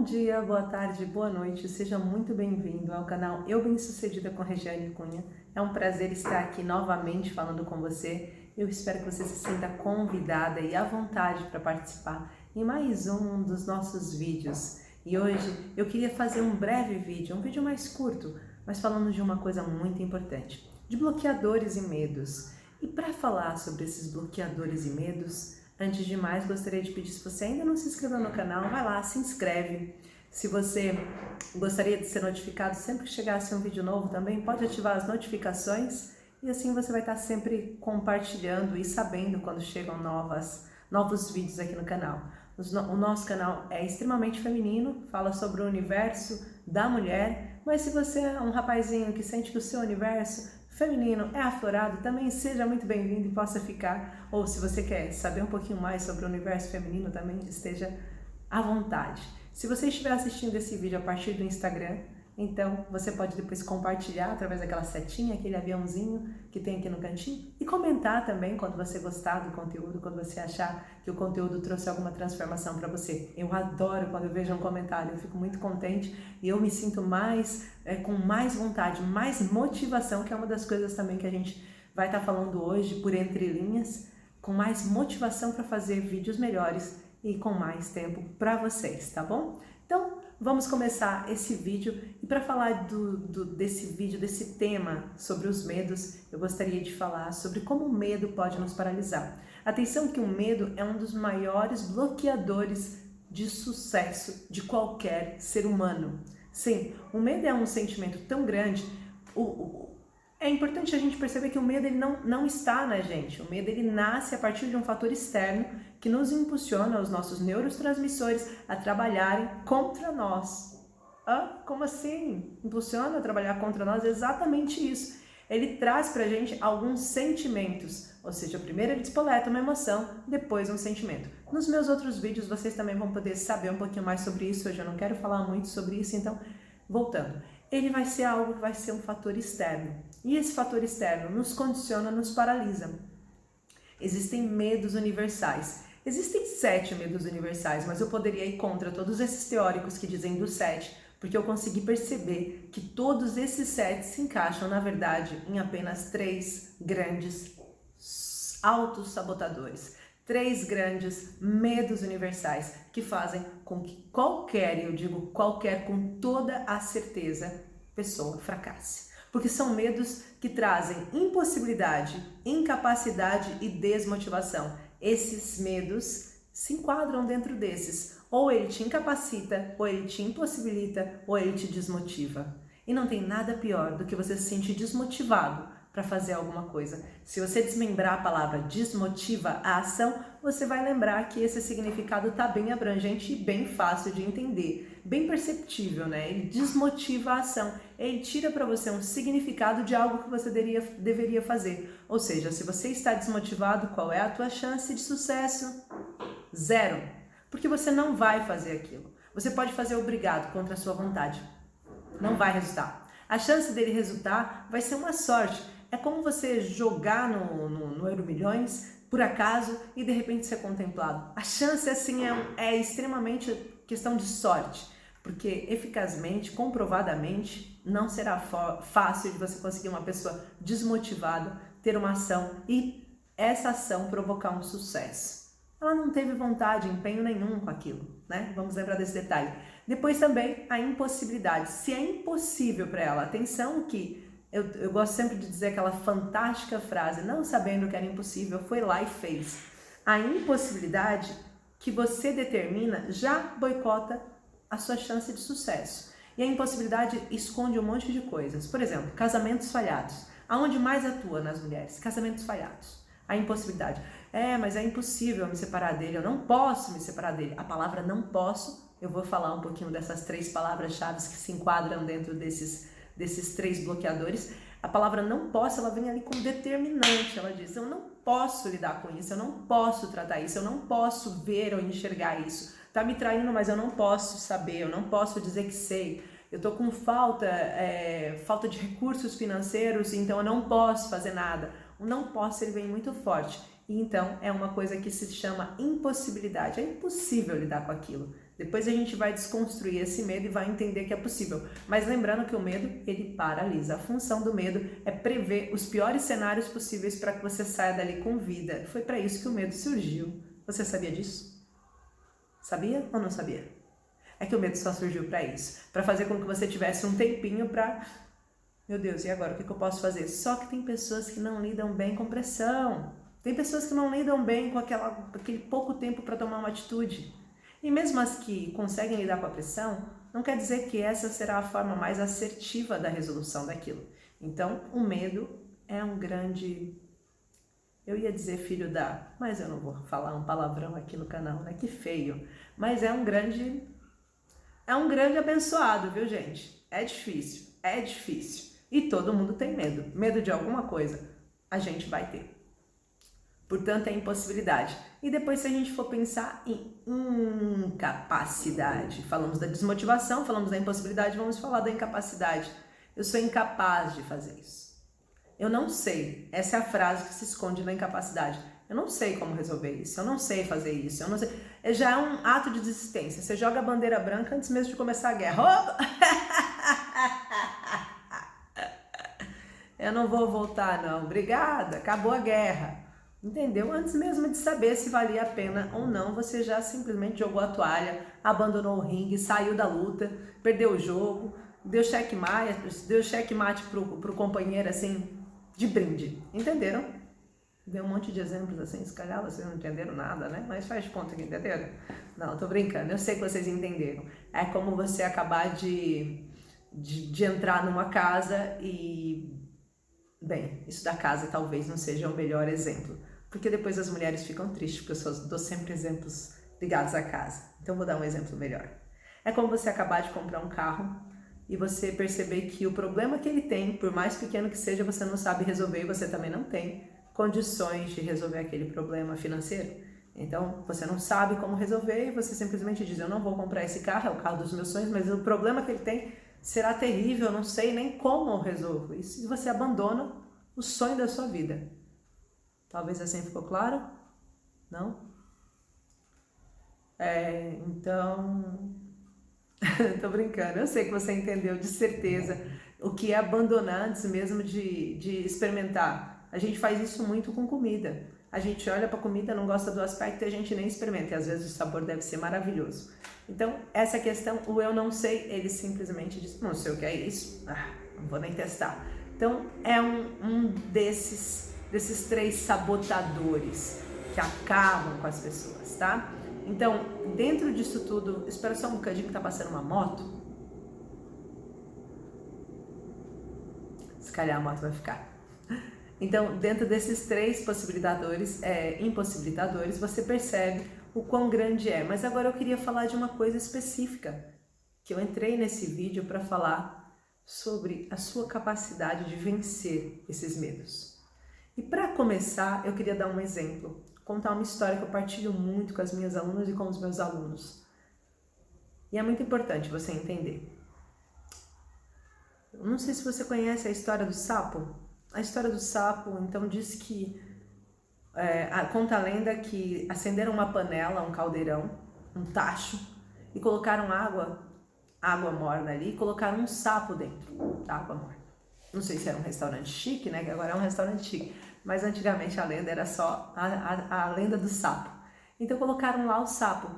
Bom dia, boa tarde, boa noite, seja muito bem-vindo ao canal Eu Bem-Sucedida com Regiane Cunha. É um prazer estar aqui novamente falando com você. Eu espero que você se sinta convidada e à vontade para participar em mais um dos nossos vídeos. E hoje eu queria fazer um breve vídeo, um vídeo mais curto, mas falando de uma coisa muito importante, de bloqueadores e medos. E para falar sobre esses bloqueadores e medos, antes de mais, gostaria de pedir, se você ainda não se inscreveu no canal, vai lá, se inscreve. Se você gostaria de ser notificado sempre que chegasse um vídeo novo também, pode ativar as notificações e assim você vai estar sempre compartilhando e sabendo quando chegam novos vídeos aqui no canal. O nosso canal é extremamente feminino, fala sobre o universo da mulher, mas se você é um rapazinho que sente que o seu universo feminino é aflorado, também seja muito bem-vindo e possa ficar, ou se você quer saber um pouquinho mais sobre o universo feminino, também esteja à vontade. Se você estiver assistindo esse vídeo a partir do Instagram, então você pode depois compartilhar através daquela setinha, aquele aviãozinho que tem aqui no cantinho, e comentar também quando você gostar do conteúdo, quando você achar que o conteúdo trouxe alguma transformação para você. Eu adoro quando eu vejo um comentário, eu fico muito contente e eu me sinto com mais vontade, mais motivação, que é uma das coisas também que a gente vai estar falando hoje por entre linhas, com mais motivação para fazer vídeos melhores e com mais tempo para vocês, tá bom? Então, vamos começar esse vídeo e para falar desse vídeo, desse tema sobre os medos, eu gostaria de falar sobre como o medo pode nos paralisar. Atenção que o medo é um dos maiores bloqueadores de sucesso de qualquer ser humano. Sim, o medo é um sentimento tão grande. É importante a gente perceber que o medo ele não está na gente. O medo ele nasce a partir de um fator externo que nos impulsiona, os nossos neurotransmissores, a trabalharem contra nós. Como assim? Impulsiona a trabalhar contra nós? Exatamente isso. Ele traz pra gente alguns sentimentos, ou seja, primeiro ele despoleta uma emoção, depois um sentimento. Nos meus outros vídeos vocês também vão poder saber um pouquinho mais sobre isso. Hoje eu não quero falar muito sobre isso, então, voltando. Ele vai ser algo que vai ser um fator externo. E esse fator externo nos condiciona, nos paralisa. Existem medos universais. Existem 7 medos universais, mas eu poderia ir contra todos esses teóricos que dizem do 7, porque eu consegui perceber que todos esses 7 se encaixam, na verdade, em apenas 3 grandes autossabotadores. 3 grandes medos universais que fazem com que qualquer, e eu digo qualquer com toda a certeza, pessoa fracasse. Porque são medos que trazem impossibilidade, incapacidade e desmotivação. Esses medos se enquadram dentro desses. Ou ele te incapacita, ou ele te impossibilita, ou ele te desmotiva. E não tem nada pior do que você se sentir desmotivado para fazer alguma coisa. Se você desmembrar a palavra desmotiva a ação, você vai lembrar que esse significado está bem abrangente e bem fácil de entender, bem perceptível, né? Ele desmotiva a ação, ele tira para você um significado de algo que você deveria fazer. Ou seja, se você está desmotivado, qual é a tua chance de sucesso? 0. Porque você não vai fazer aquilo. Você pode fazer obrigado contra a sua vontade. Não vai resultar. A chance dele resultar vai ser uma sorte. É como você jogar no Euromilhões, por acaso, e de repente ser contemplado. A chance, assim, é extremamente questão de sorte, porque eficazmente, comprovadamente, não será fácil de você conseguir uma pessoa desmotivada, ter uma ação e essa ação provocar um sucesso. Ela não teve vontade, empenho nenhum com aquilo, né? Vamos lembrar desse detalhe. Depois também a impossibilidade. Se é impossível para ela, atenção que eu gosto sempre de dizer aquela fantástica frase, não sabendo que era impossível, foi lá e fez. A impossibilidade que você determina já boicota a sua chance de sucesso. E a impossibilidade esconde um monte de coisas. Por exemplo, casamentos falhados. Aonde mais atua nas mulheres? Casamentos falhados. A impossibilidade. Mas é impossível me separar dele, eu não posso me separar dele. A palavra não posso, eu vou falar um pouquinho dessas 3 palavras-chave que se enquadram dentro desses 3 bloqueadores. A palavra não posso, ela vem ali como determinante, ela diz, eu não posso lidar com isso, eu não posso tratar isso, eu não posso ver ou enxergar isso. Tá me traindo, mas eu não posso saber, eu não posso dizer que sei. Eu tô com falta de recursos financeiros, então eu não posso fazer nada. O não posso, ele vem muito forte. E então é uma coisa que se chama impossibilidade. É impossível lidar com aquilo. Depois a gente vai desconstruir esse medo e vai entender que é possível. Mas lembrando que o medo, ele paralisa. A função do medo é prever os piores cenários possíveis para que você saia dali com vida. Foi para isso que o medo surgiu. Você sabia disso? Sabia ou não sabia? É que o medo só surgiu para isso. Para fazer com que você tivesse um tempinho para... Meu Deus, e agora? O que eu posso fazer? Só que tem pessoas que não lidam bem com pressão. Tem pessoas que não lidam bem com aquele pouco tempo para tomar uma atitude. E mesmo as que conseguem lidar com a pressão, não quer dizer que essa será a forma mais assertiva da resolução daquilo. Então, o medo é um grande... Eu ia dizer filho da... Mas eu não vou falar um palavrão aqui no canal, né? Que feio. Mas é um grande abençoado, viu, gente? É difícil, é difícil. E todo mundo tem medo. Medo de alguma coisa, a gente vai ter. Portanto, é impossibilidade. E depois, se a gente for pensar em incapacidade, falamos da desmotivação, falamos da impossibilidade, vamos falar da incapacidade. Eu sou incapaz de fazer isso. Eu não sei. Essa é a frase que se esconde na incapacidade. Eu não sei como resolver isso, eu não sei fazer isso, eu não sei. Já é um ato de desistência. Você joga a bandeira branca antes mesmo de começar a guerra. Eu não vou voltar, não. Obrigada, acabou a guerra. Entendeu? Antes mesmo de saber se valia a pena ou não, você já simplesmente jogou a toalha, abandonou o ringue, saiu da luta, perdeu o jogo, deu checkmate pro companheiro, assim, de brinde. Entenderam? Deu um monte de exemplos assim, se calhar vocês não entenderam nada, né? Mas faz de conta que entenderam. Não, tô brincando, eu sei que vocês entenderam. É como você acabar de entrar numa casa e... Bem, isso da casa talvez não seja o melhor exemplo. Porque depois as mulheres ficam tristes, porque eu só dou sempre exemplos ligados à casa. Então vou dar um exemplo melhor. É como você acabar de comprar um carro e você perceber que o problema que ele tem, por mais pequeno que seja, você não sabe resolver e você também não tem condições de resolver aquele problema financeiro. Então você não sabe como resolver e você simplesmente diz, eu não vou comprar esse carro, é o carro dos meus sonhos, mas o problema que ele tem será terrível, eu não sei nem como eu resolvo. E se você abandona o sonho da sua vida. Talvez assim ficou claro? Não? Então... Tô brincando, eu sei que você entendeu de certeza o que é abandonar antes mesmo de experimentar. A gente faz isso muito com comida. A gente olha para a comida, não gosta do aspecto e a gente nem experimenta. E às vezes o sabor deve ser maravilhoso. Então, essa questão, o eu não sei, ele simplesmente diz, não sei o que é isso, não vou nem testar. Então, é um desses 3 sabotadores que acabam com as pessoas, tá? Então, dentro disso tudo, espera só um bocadinho que tá passando uma moto. Se calhar a moto vai ficar. Então, dentro desses 3 impossibilitadores, você percebe o quão grande é. Mas agora eu queria falar de uma coisa específica, que eu entrei nesse vídeo para falar sobre a sua capacidade de vencer esses medos. E para começar, eu queria dar um exemplo, contar uma história que eu partilho muito com as minhas alunas e com os meus alunos. E é muito importante você entender. Eu não sei se você conhece a história do sapo. A história do sapo, então, diz que... conta a lenda que acenderam uma panela, um caldeirão, um tacho, e colocaram água morna ali, e colocaram um sapo dentro da água morna. Não sei se era um restaurante chique, né? Que agora é um restaurante chique. Mas antigamente a lenda era só a lenda do sapo. Então colocaram lá o sapo.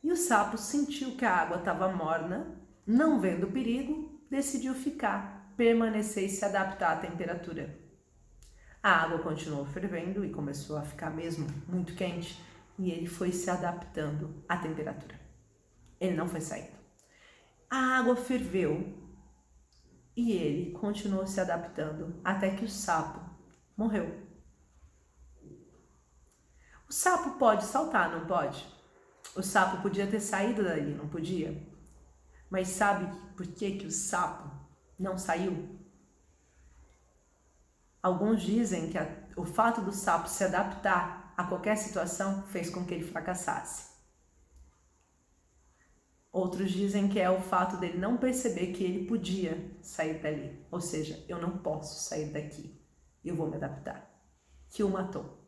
E o sapo sentiu que a água estava morna, não vendo o perigo, decidiu ficar, permanecer e se adaptar à temperatura. A água continuou fervendo e começou a ficar mesmo muito quente. E ele foi se adaptando à temperatura. Ele não foi saindo. A água ferveu e ele continuou se adaptando até que o sapo morreu. O sapo pode saltar, não pode? O sapo podia ter saído dali, não podia? Mas sabe por que o sapo não saiu? Alguns dizem que o fato do sapo se adaptar a qualquer situação fez com que ele fracassasse. Outros dizem que é o fato dele não perceber que ele podia sair dali. Ou seja, eu não posso sair daqui, eu vou me adaptar. Que o matou.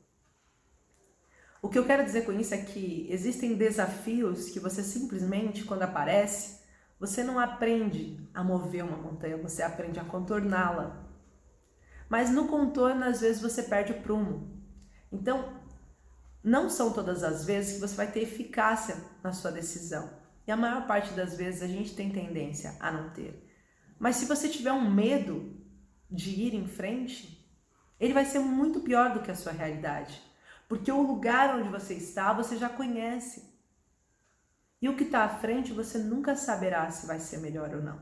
O que eu quero dizer com isso é que existem desafios que você simplesmente, quando aparece, você não aprende a mover uma montanha, você aprende a contorná-la. Mas no contorno, às vezes, você perde o prumo. Então, não são todas as vezes que você vai ter eficácia na sua decisão. E a maior parte das vezes a gente tem tendência a não ter. Mas se você tiver um medo de ir em frente, ele vai ser muito pior do que a sua realidade. Porque o lugar onde você está, você já conhece. E o que está à frente, você nunca saberá se vai ser melhor ou não.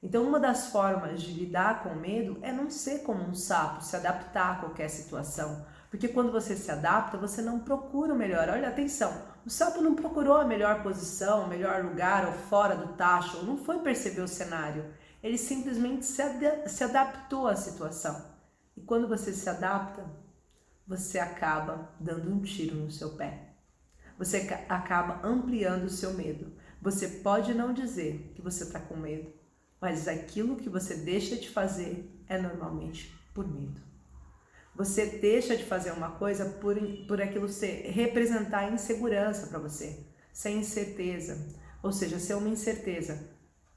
Então, uma das formas de lidar com o medo é não ser como um sapo, se adaptar a qualquer situação. Porque quando você se adapta, você não procura o melhor. Olha, atenção, o sapo não procurou a melhor posição, o melhor lugar, ou fora do tacho, ou não foi perceber o cenário. Ele simplesmente se adaptou à situação. E quando você se adapta, você acaba dando um tiro no seu pé. Você acaba ampliando o seu medo. Você pode não dizer que você está com medo, mas aquilo que você deixa de fazer é normalmente por medo. Você deixa de fazer uma coisa por aquilo representar insegurança para você, ser incerteza, ou seja, ser uma incerteza.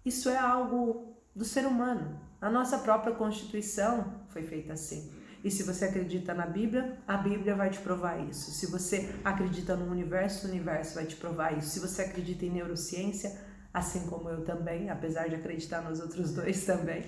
Isso é algo do ser humano. A nossa própria Constituição foi feita assim. E se você acredita na Bíblia, a Bíblia vai te provar isso. Se você acredita no universo, o universo vai te provar isso. Se você acredita em neurociência, assim como eu também, apesar de acreditar nos outros dois também,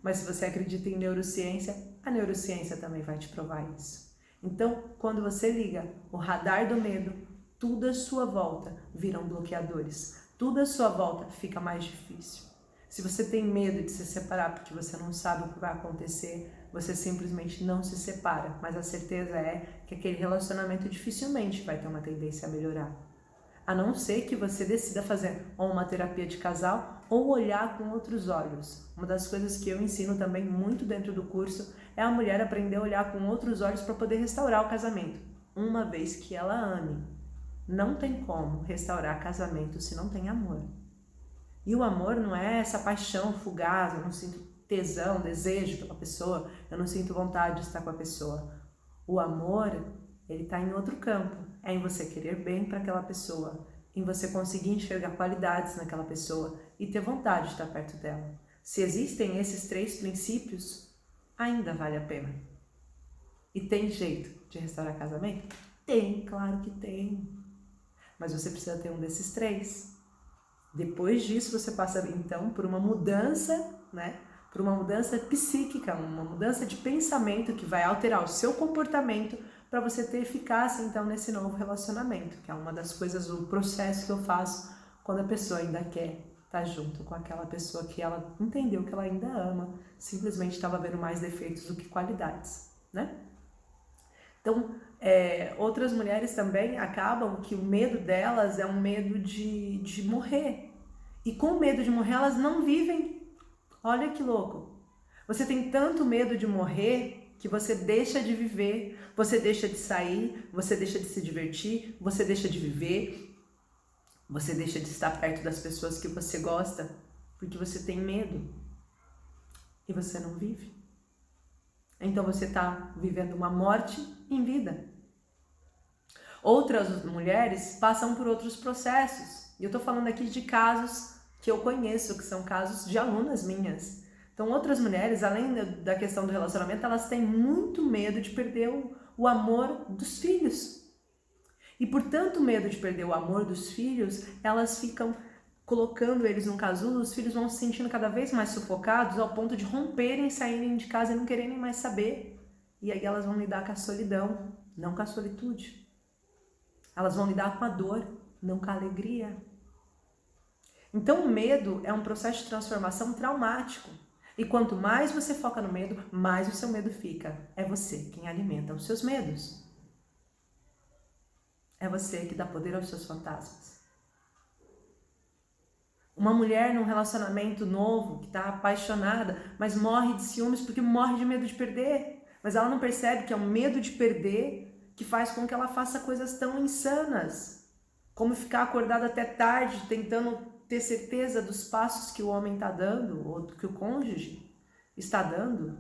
mas se você acredita em neurociência, a neurociência também vai te provar isso. Então, quando você liga o radar do medo, tudo à sua volta viram bloqueadores. Tudo à sua volta fica mais difícil. Se você tem medo de se separar porque você não sabe o que vai acontecer, você simplesmente não se separa. Mas a certeza é que aquele relacionamento dificilmente vai ter uma tendência a melhorar. A não ser que você decida fazer ou uma terapia de casal ou olhar com outros olhos. Uma das coisas que eu ensino também muito dentro do curso é a mulher aprender a olhar com outros olhos para poder restaurar o casamento, uma vez que ela ame. Não tem como restaurar casamento se não tem amor. E o amor não é essa paixão fugaz, eu não sinto tesão, desejo pela pessoa, eu não sinto vontade de estar com a pessoa. O amor, ele está em outro campo. É em você querer bem para aquela pessoa, em você conseguir enxergar qualidades naquela pessoa e ter vontade de estar perto dela. Se existem esses 3 princípios, ainda vale a pena. E tem jeito de restaurar casamento? Tem, claro que tem. Mas você precisa ter um desses 3. Depois disso, você passa então por uma mudança, por uma mudança psíquica, uma mudança de pensamento que vai alterar o seu comportamento para você ter eficácia então nesse novo relacionamento, que é uma das coisas, o processo que eu faço quando a pessoa ainda quer estar junto com aquela pessoa que ela entendeu que ela ainda ama, simplesmente estava vendo mais defeitos do que qualidades, Então, outras mulheres também acabam que o medo delas é um medo de morrer. E com o medo de morrer, elas não vivem. Olha que louco. Você tem tanto medo de morrer que você deixa de viver, você deixa de sair, você deixa de se divertir, você deixa de viver, você deixa de estar perto das pessoas que você gosta, porque você tem medo e você não vive. Então você está vivendo uma morte em vida. Outras mulheres passam por outros processos. E eu estou falando aqui de casos que eu conheço, que são casos de alunas minhas. Então, outras mulheres, além da questão do relacionamento, elas têm muito medo de perder o amor dos filhos. E por tanto medo de perder o amor dos filhos, elas ficam colocando eles num casulo, os filhos vão se sentindo cada vez mais sufocados ao ponto de romperem, saírem de casa e não quererem mais saber. E aí elas vão lidar com a solidão, não com a solitude. Elas vão lidar com a dor, não com a alegria. Então o medo é um processo de transformação traumático. E quanto mais você foca no medo, mais o seu medo fica. É você quem alimenta os seus medos. É você que dá poder aos seus fantasmas. Uma mulher num relacionamento novo, que está apaixonada, mas morre de ciúmes porque morre de medo de perder. Mas ela não percebe que é o medo de perder que faz com que ela faça coisas tão insanas, como ficar acordada até tarde, tentando ter certeza dos passos que o homem está dando, ou que o cônjuge está dando.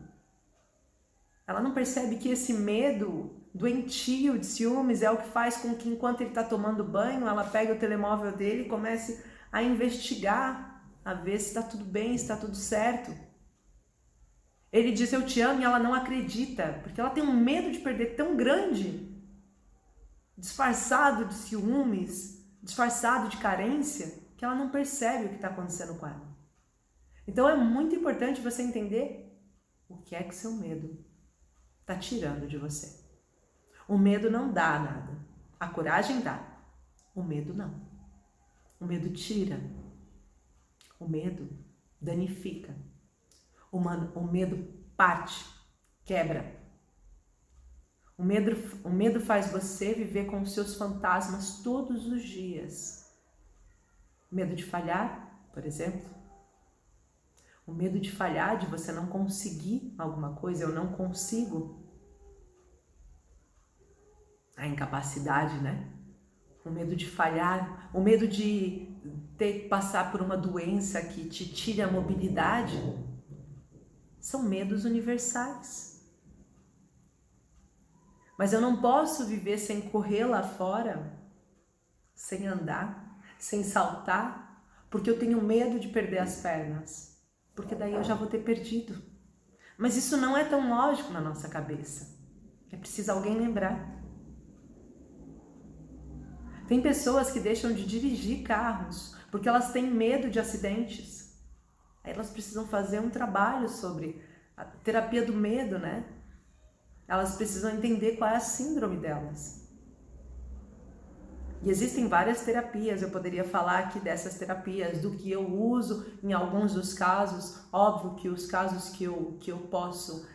Ela não percebe que esse medo doentio de ciúmes é o que faz com que enquanto ele está tomando banho, ela pegue o telemóvel dele e comece a investigar, a ver se está tudo bem, se está tudo certo. Ele diz eu te amo e ela não acredita, porque ela tem um medo de perder tão grande, disfarçado de ciúmes, disfarçado de carência, que ela não percebe o que está acontecendo com ela. Então é muito importante você entender o que é que seu medo está tirando de você. O medo não dá nada, a coragem dá, o medo não. O medo tira, o medo danifica. O medo parte, quebra. O medo faz você viver com os seus fantasmas todos os dias. Medo de falhar, por exemplo. O medo de falhar, de você não conseguir alguma coisa, eu não consigo. A incapacidade, né? O medo de falhar, o medo de ter que passar por uma doença que te tire a mobilidade. São medos universais. Mas eu não posso viver sem correr lá fora, sem andar, sem saltar, porque eu tenho medo de perder as pernas, porque daí eu já vou ter perdido. Mas isso não é tão lógico na nossa cabeça. É preciso alguém lembrar. Tem pessoas que deixam de dirigir carros porque elas têm medo de acidentes. Aí elas precisam fazer um trabalho sobre a terapia do medo, né? Elas precisam entender qual é a síndrome delas. E existem várias terapias, eu poderia falar aqui dessas terapias, do que eu uso em alguns dos casos. Óbvio que os casos que eu posso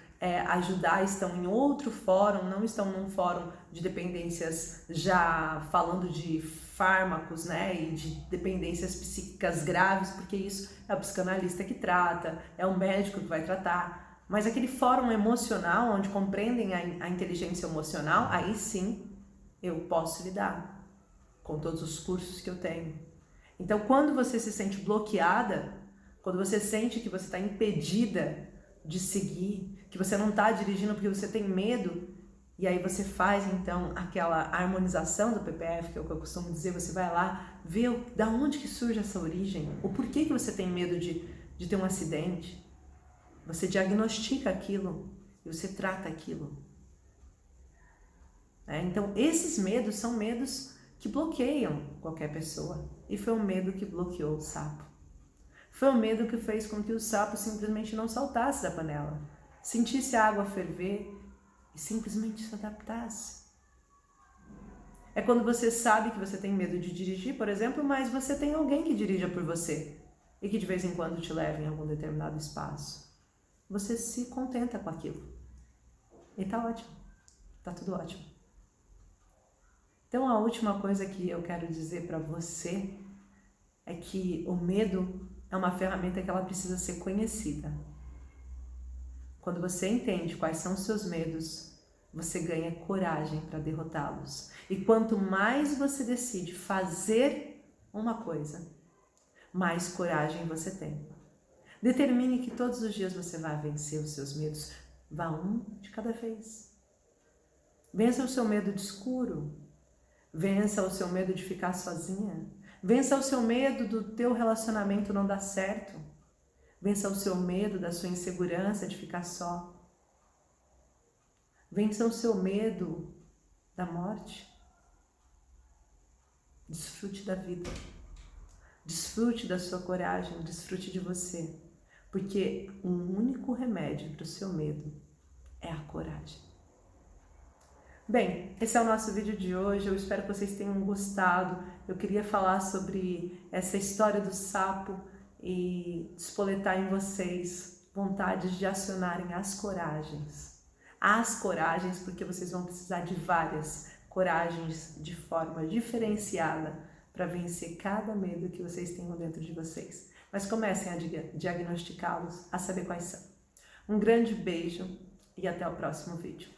ajudar estão em outro fórum, não estão num fórum de dependências já falando de fármacos, né, e de dependências psíquicas graves, porque isso é o psicanalista que trata, é o médico que vai tratar. Mas aquele fórum emocional, onde compreendem a inteligência emocional, aí sim eu posso lidar com todos os cursos que eu tenho. Então, quando você se sente bloqueada, quando você sente que você está impedida de seguir, que você não está dirigindo porque você tem medo, e aí você faz então aquela harmonização do PPF, que é o que eu costumo dizer, você vai lá, vê da onde que surge essa origem, o porquê que você tem medo de ter um acidente. Você diagnostica aquilo e você trata aquilo. Então, esses medos são medos que bloqueiam qualquer pessoa. E foi o medo que bloqueou o sapo. Foi o medo que fez com que o sapo simplesmente não saltasse da panela, sentisse a água ferver e simplesmente se adaptasse. É quando você sabe que você tem medo de dirigir, por exemplo, mas você tem alguém que dirija por você e que de vez em quando te leva em algum determinado espaço. Você se contenta com aquilo. E tá ótimo. Tá tudo ótimo. Então a última coisa que eu quero dizer para você é que o medo é uma ferramenta que ela precisa ser conhecida. Quando você entende quais são os seus medos, você ganha coragem para derrotá-los. E quanto mais você decide fazer uma coisa, mais coragem você tem. Determine que todos os dias você vai vencer os seus medos. Vá um de cada vez. Vença o seu medo de escuro. Vença o seu medo de ficar sozinha. Vença o seu medo do teu relacionamento não dar certo. Vença o seu medo da sua insegurança de ficar só. Vença o seu medo da morte. Desfrute da vida. Desfrute da sua coragem, desfrute de você. Porque o único remédio para o seu medo é a coragem. Bem, esse é o nosso vídeo de hoje, eu espero que vocês tenham gostado. Eu queria falar sobre essa história do sapo e despoletar em vocês vontades de acionarem as coragens. As coragens, porque vocês vão precisar de várias coragens de forma diferenciada para vencer cada medo que vocês tenham dentro de vocês. Mas comecem a diagnosticá-los, a saber quais são. Um grande beijo e até o próximo vídeo.